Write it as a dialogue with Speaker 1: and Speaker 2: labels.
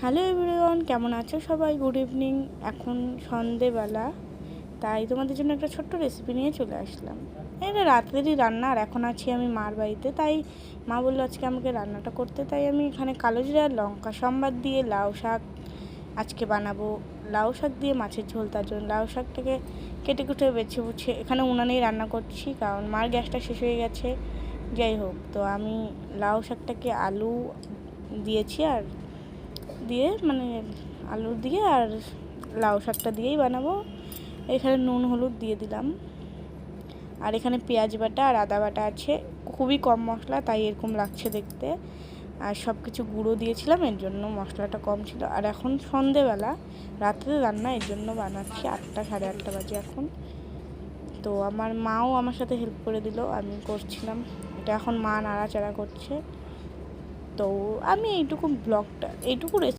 Speaker 1: Hello everyone, কেমন আছো সবাই? Good evening. এখন সন্ধেবেলা, তাই তোমাদের জন্য একটা ছোট্ট রেসিপি নিয়ে চলে আসলাম। এটা রাতেরই রান্না, আর এখন আছি আমি মার বাড়িতে, তাই মা বললো আজকে আমাকে রান্নাটা করতে। তাই আমি এখানে কালো জিরা আর লঙ্কা সম্বাদ দিয়ে লাউ শাক আজকে বানাবো। লাউ শাক দিয়ে মাছের ঝোল, তার জন্য লাউ শাকটাকে কেটে কুটে বেছে বুছে এখানে উনানেই রান্না করছি, কারণ মার গ্যাসটা শেষ হয়ে গেছে। যাই হোক, তো আমি লাউ শাকটাকে আলু দিয়েছি, আর আলু দিয়ে আর লাউ শাকটা দিয়েই বানাবো। এখানে নুন হলুদ দিয়ে দিলাম, আর এখানে পেঁয়াজ বাটা আর আদা বাটা আছে। খুবই কম মশলা, তাই এরকম লাগছে দেখতে। আর সব কিছু গুঁড়ো দিয়েছিলাম, এর জন্য মশলাটা কম ছিল। আর এখন সন্ধেবেলা, রাত্রে রান্না, এর জন্য বানাচ্ছি। 8টা সাড়ে 8টা বাজে এখন। তো আমার মাও আমার সাথে হেল্প করে দিল, আমি করছিলাম এটা। এখন মা নাড়াচাড়া করছে। তো আমি এইটুকু